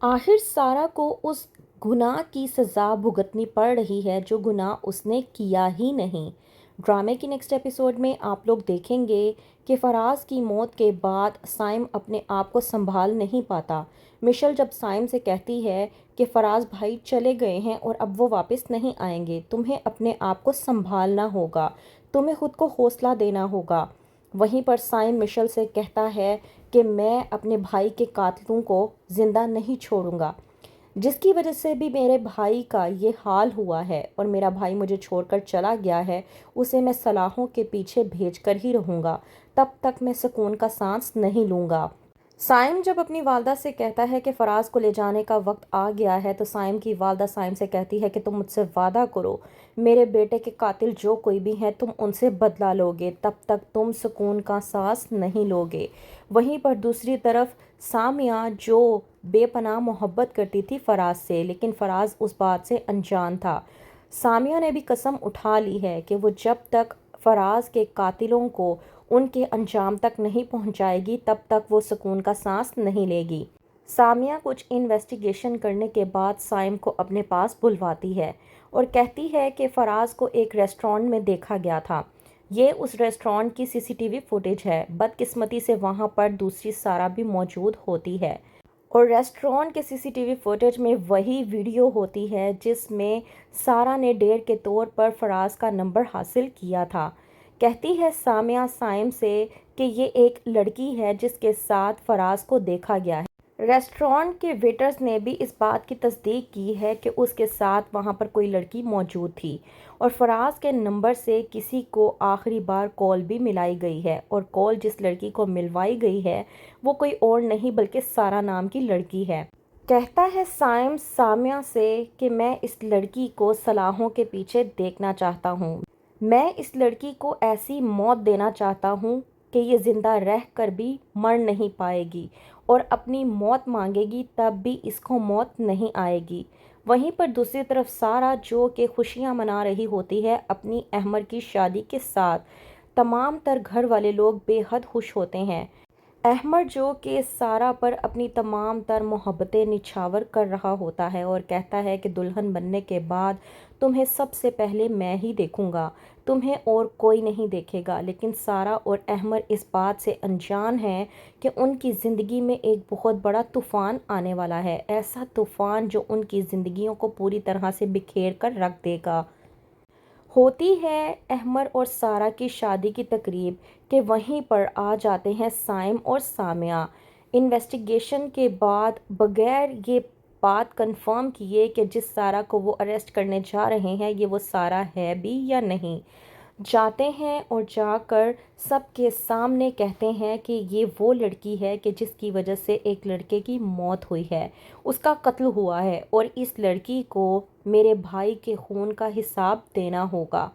آخر سارا کو اس گناہ کی سزا بھگتنی پڑ رہی ہے جو گناہ اس نے کیا ہی نہیں۔ ڈرامے کی نیکسٹ ایپیسوڈ میں آپ لوگ دیکھیں گے کہ فراز کی موت کے بعد سائم اپنے آپ کو سنبھال نہیں پاتا۔ مشل جب سائم سے کہتی ہے کہ فراز بھائی چلے گئے ہیں اور اب وہ واپس نہیں آئیں گے، تمہیں اپنے آپ کو سنبھالنا ہوگا، تمہیں خود کو حوصلہ دینا ہوگا۔ وہیں پر سائم مشل سے کہتا ہے کہ میں اپنے بھائی کے قاتلوں کو زندہ نہیں چھوڑوں گا، جس کی وجہ سے بھی میرے بھائی کا یہ حال ہوا ہے اور میرا بھائی مجھے چھوڑ کر چلا گیا ہے، اسے میں سلاخوں کے پیچھے بھیج کر ہی رہوں گا، تب تک میں سکون کا سانس نہیں لوں گا۔ سائم جب اپنی والدہ سے کہتا ہے کہ فراز کو لے جانے کا وقت آ گیا ہے تو سائم کی والدہ سائم سے کہتی ہے کہ تم مجھ سے وعدہ کرو، میرے بیٹے کے قاتل جو کوئی بھی ہیں تم ان سے بدلہ لوگے، تب تک تم سکون کا سانس نہیں لوگے۔ وہیں پر دوسری طرف سامیہ جو بے پناہ محبت کرتی تھی فراز سے، لیکن فراز اس بات سے انجان تھا۔ سامیہ نے بھی قسم اٹھا لی ہے کہ وہ جب تک فراز کے قاتلوں کو ان کے انجام تک نہیں پہنچائے گی تب تک وہ سکون کا سانس نہیں لے گی۔ سامیہ کچھ انویسٹیگیشن کرنے کے بعد سائم کو اپنے پاس بلواتی ہے اور کہتی ہے کہ فراز کو ایک ریسٹورانٹ میں دیکھا گیا تھا، یہ اس ریسٹورانٹ کی CCTV فوٹیج ہے۔ بدقسمتی سے وہاں پر دوسری سارا بھی موجود ہوتی ہے اور ریسٹورانٹ کے CCTV فوٹیج میں وہی ویڈیو ہوتی ہے جس میں سارا نے ڈیر کے طور پر فراز کا نمبر حاصل کیا تھا۔ کہتی ہے سامیہ سائم سے کہ یہ ایک لڑکی ہے جس کے ساتھ فراز کو دیکھا گیا ہے۔ ریسٹورانٹ کے ویٹرز نے بھی اس بات کی تصدیق کی ہے کہ اس کے ساتھ وہاں پر کوئی لڑکی موجود تھی اور فراز کے نمبر سے کسی کو آخری بار کال بھی ملائی گئی ہے اور کال جس لڑکی کو ملوائی گئی ہے وہ کوئی اور نہیں بلکہ سارا نام کی لڑکی ہے۔ کہتا ہے سائم سامیہ سے کہ میں اس لڑکی کو سلاخوں کے پیچھے دیکھنا چاہتا ہوں، میں اس لڑکی کو ایسی موت دینا چاہتا ہوں کہ یہ زندہ رہ کر بھی مر نہیں پائے گی اور اپنی موت مانگے گی تب بھی اس کو موت نہیں آئے گی۔ وہیں پر دوسری طرف سارا جو کہ خوشیاں منا رہی ہوتی ہے اپنی احمر کی شادی کے ساتھ، تمام تر گھر والے لوگ بے حد خوش ہوتے ہیں۔ احمر جو کہ سارا پر اپنی تمام تر محبتیں نچھاور کر رہا ہوتا ہے اور کہتا ہے کہ دلہن بننے کے بعد تمہیں سب سے پہلے میں ہی دیکھوں گا، تمہیں اور کوئی نہیں دیکھے گا۔ لیکن سارا اور احمر اس بات سے انجان ہیں کہ ان کی زندگی میں ایک بہت بڑا طوفان آنے والا ہے، ایسا طوفان جو ان کی زندگیوں کو پوری طرح سے بکھیر کر رکھ دے گا۔ ہوتی ہے احمر اور سارا کی شادی کی تقریب کہ وہیں پر آ جاتے ہیں سائم اور سامیہ۔ انویسٹیگیشن کے بعد بغیر یہ بات کنفرم کیے کہ جس سارا کو وہ اریسٹ کرنے جا رہے ہیں یہ وہ سارا ہے بھی یا نہیں، جاتے ہیں اور جا کر سب کے سامنے کہتے ہیں کہ یہ وہ لڑکی ہے کہ جس کی وجہ سے ایک لڑکے کی موت ہوئی ہے، اس کا قتل ہوا ہے اور اس لڑکی کو میرے بھائی کے خون کا حساب دینا ہوگا۔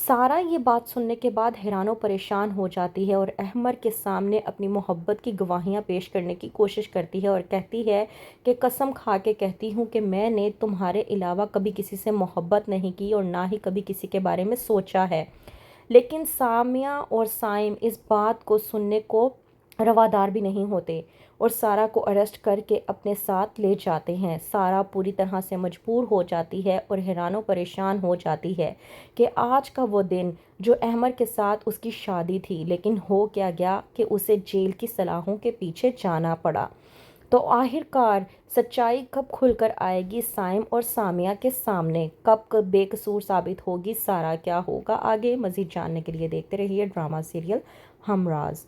سارا یہ بات سننے کے بعد حیران و پریشان ہو جاتی ہے اور احمر کے سامنے اپنی محبت کی گواہیاں پیش کرنے کی کوشش کرتی ہے اور کہتی ہے کہ قسم کھا کے کہتی ہوں کہ میں نے تمہارے علاوہ کبھی کسی سے محبت نہیں کی اور نہ ہی کبھی کسی کے بارے میں سوچا ہے۔ لیکن سامیہ اور سائم اس بات کو سننے کو روادار بھی نہیں ہوتے اور سارا کو اریسٹ کر کے اپنے ساتھ لے جاتے ہیں۔ سارا پوری طرح سے مجبور ہو جاتی ہے اور حیران و پریشان ہو جاتی ہے کہ آج کا وہ دن جو احمر کے ساتھ اس کی شادی تھی، لیکن ہو کیا گیا کہ اسے جیل کی سلاخوں کے پیچھے جانا پڑا۔ تو آخر کار سچائی کب کھل کر آئے گی سائم اور سامیہ کے سامنے، کب بے قصور ثابت ہوگی سارا، کیا ہوگا آگے؟ مزید جاننے کے لیے دیکھتے رہیے ڈرامہ سیریل ہمراز۔